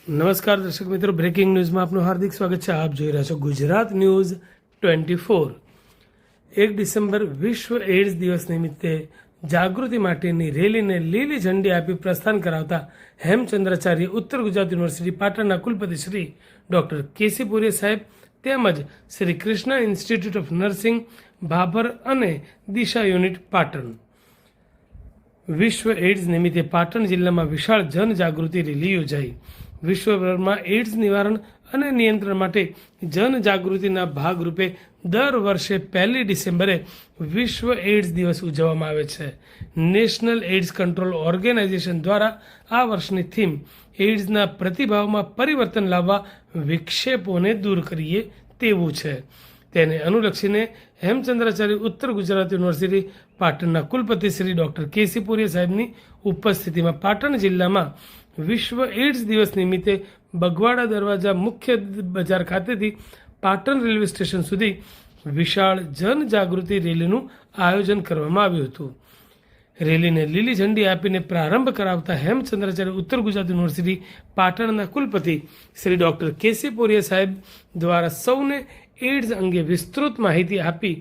નમસ્કાર દર્શક મિત્રો, બ્રેકિંગ ન્યૂઝમાં આપનું હાર્દિક સ્વાગત છે. આપ જોઈ રહ્યા છો ગુજરાત ન્યૂઝ 24. 1 ડિસેમ્બર વિશ્વ એડ્સ દિવસ નિમિત્તે જાગૃતિ માટેની રેલીને લીલી ઝંડી આપી પ્રસ્થાન કરાવતા હેમચંદ્રાચાર્ય ઉત્તર ગુજરાત યુનિવર્સિટી પાટણના કુલપતિ શ્રી ડોક્ટર કેસી પુરીયા સાહેબ તેમજ Shri Krishna institute of nursing Bhabhar અને દિશા યુનિટ પાટણ વિશ્વ એડ્સ નિમિત્તે પાટણ જિલ્લામાં વિશાળ જનજાગૃતિ રેલી યોજાઈ. વિશ્વભરમાં એડ્સ નિવારણ અને નિયંત્રણ માટે જનજાગૃતિના ભાગરૂપે દર વર્ષે 1 ડિસેમ્બરે વિશ્વ એડ્સ દિવસ ઉજવવામાં આવે છે. નેશનલ એડ્સ કંટ્રોલ ઓર્ગેનાઇઝેશન દ્વારા આ વર્ષની થીમ એડ્સના પ્રતિભાવમાં પરિવર્તન લાવવા વિક્ષેપોને દૂર કરીએ તેવું છે. તેને અનુલક્ષીને હેમચંદ્રાચાર્ય ઉત્તર ગુજરાત યુનિવર્સિટી પાટણના કુલપતિ શ્રી ડોક્ટર કેસી પુરીયા સાહેબની ઉપસ્થિતિમાં પાટણ જિલ્લામાં વિશ્વ એડ્સ દિવસ નિમિત્તે બગવાડા દરવાજા મુખ્ય બજાર ખાતેથી પાટણ રેલવે સ્ટેશન સુધી વિશાળ જનજાગૃતિ રેલીનું આયોજન કરવામાં આવ્યું હતું. રેલીને લીલી ઝંડી આપીને પ્રારંભ કરાવતા હેમચંદ્રાચાર્ય ઉત્તર ગુજરાત યુનિવર્સિટી પાટણના કુલપતિ શ્રી ડોક્ટર કેસી પુરીયા સાહેબ દ્વારા સૌને એડ્સ અંગે વિસ્તૃત માહિતી આપી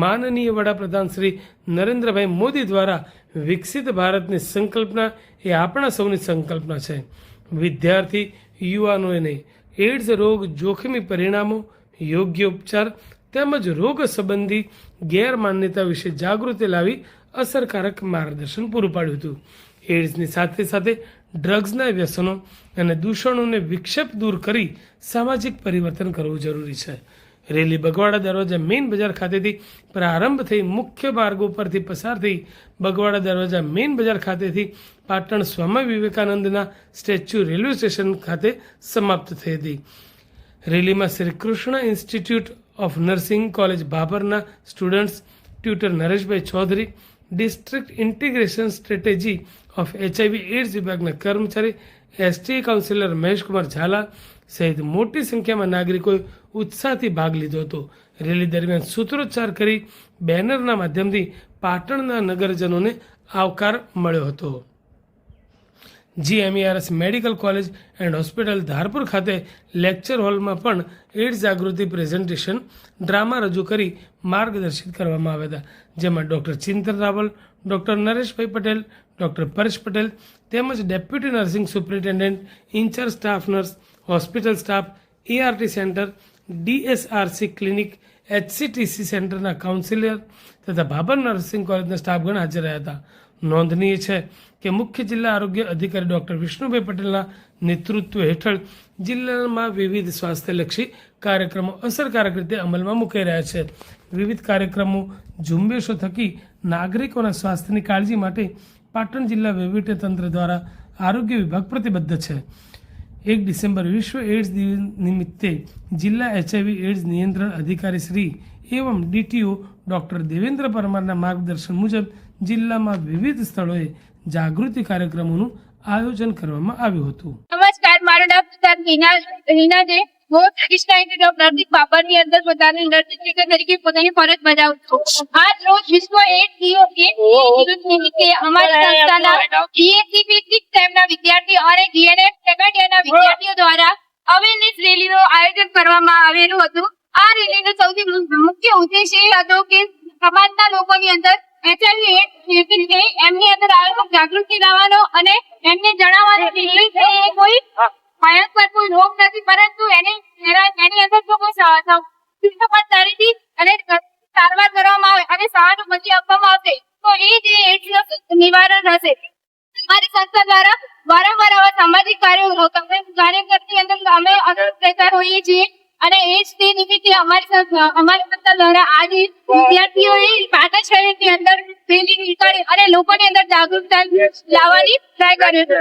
માનનીય વડાપ્રધાન શ્રી નરેન્દ્રભાઈ મોદી દ્વારા વિકસિત ભારતની સંકલ્પના એ આપણા સૌની સંકલ્પના છે. વિદ્યાર્થી યુવાનોને એડ્સ રોગ જોખમી પરિણામો, યોગ્ય ઉપચાર તેમજ રોગ સંબંધી ગેરમાન્યતા વિશે જાગૃતિ લાવી અસરકારક માર્ગદર્શન પૂરું પાડ્યું હતું. એડ્સની સાથે સાથે ડ્રગ્સના વ્યસનો અને દૂષણોને વિક્ષેપ દૂર કરી સામાજિક પરિવર્તન કરવું જરૂરી છે. રેલી બગવાડા દરવાજા મેઇન બજાર ખાતેથી પ્રારંભ થઈ મુખ્ય માર્ગો પરથી પસાર થઈ બગવાડા દરવાજા મેઇન બજાર ખાતેથી પાટણ સ્વામી વિવેકાનંદના સ્ટેચ્યુ રેલવે સ્ટેશન ખાતે સમાપ્ત થઈ હતી. રેલીમાં Shri Krishna institute of nursing college ભાભરના students, tutor Nareshbhai Chaudhary, district integration strategy of HIV AIDS વિભાગના કર્મચારી, એસટી કાઉન્સિલર મહેશકુમાર ઝાલા સહિત મોટી સંખ્યામાં નાગરિકોએ ઉત્સાહથી ભાગ લીધો હતો. રેલી દરમિયાન સૂત્રોચ્ચાર કરી બેનરના માધ્યમથી પાટણના નગરજનોને આવકાર મળ્યો હતો. GMERS medical college and hospital Dharpur ખાતે લેક્ચર હોલમાં પણ એડ્સ જાગૃતિ પ્રેઝન્ટેશન ડ્રામા રજૂ કરી માર્ગદર્શિત કરવામાં આવ્યા હતા, જેમાં doctor Chintan Raval, doctor Nareshbhai Patel, doctor Paresh Patel તેમજ deputy nursing superintendent, in charge staff nurse, hospital staff, ERT centre, DSRC clinic, HCTC સેન્ટરના કાઉન્સિલર તથા ભાભર નર્સિંગ કોલેજના સ્ટાફગણ હાજર રહ્યા હતા. નોંધનીય છે કે મુખ્ય જિલ્લા આરોગ્ય અધિકારી ડૉક્ટર વિષ્ણુભાઈ પટેલના નેતૃત્વ હેઠળ જિલ્લામાં વિવિધ સ્વાસ્થ્યલક્ષી કાર્યક્રમો અસરકારક રીતે અમલમાં મુકાઈ રહ્યા છે. વિવિધ કાર્યક્રમો, ઝુંબેશો થકી નાગરિકોના સ્વાસ્થ્યની કાળજી માટે પાટણ જિલ્લા વહીવટીતંત્ર દ્વારા આરોગ્ય વિભાગ પ્રતિબદ્ધ છે. 1 ડિસેમ્બર વિશ્વ એડ્સ દિવસ નિમિત્તે જિલ્લા HIV એડ્સ નિયંત્રણ અધિકારી શ્રી એવં DTO ડૉક્ટર દેવેન્દ્ર પરમારના માર્ગદર્શન મુજબ જિલ્લામાં વિવિધ સ્થળોએ જાગૃતિ કાર્યક્રમોનું આયોજન કરવામાં આવ્યું હતું. નમસ્કાર, મારું નામ હિના છે. હું કૃષ્ણ ઇન્સ્ટિટ્યૂટ ઓફ નર્સિંગ ભાભરની અંદર પોતાની નર્સિંગ તરીકે પોતાની ફરજ બજાવું છું. આજ રોજ વિશ્વ એડ્સ દિવસ નિમિત્તે અમારી સંસ્થાના BSc ફિઝિક્સ સેમના વિદ્યાર્થીઓ અને GNS સેકન્ડ યરના વિદ્યાર્થીઓ દ્વારા અવેરનેસ રેલીનું આયોજન કરવામાં આવેલું હતું. આ રેલીનો સૌથી મુખ્ય ઉદ્દેશ એ હતો કે સમાજના લોકોની અંદર HIV એડ્સ એમની અંદર આરોગ્ય જાગૃતિ લાવવાનો અને એમને જણાવવાનું કે એડ્સ એ કોઈ ભયંકર કોઈ રોગ નથી, પરંતુ એની અંદર જો કોઈ શિસ્તબદ્ધતાથી અને સારવાર કરવામાં આવે અને સહાનુભૂતિ આપવામાં આવશે તો એ જે એડ્સનું નિવારણ હશે. અમારી સંસ્થા દ્વારા વારંવાર આવા સામાજિક કાર્યકર્તાની અંદર અમે રહેતા હોઈએ છીએ અને એડ્સ તે નિમિત્તે અમારી સંસ્થા દ્વારા આજે વિદ્યાર્થીઓએ પાટણ શહેરની અંદર રેલી નીકાળી અને લોકોની અંદર જાગૃતતા લાવવાની ટ્રાય કર્યો છે.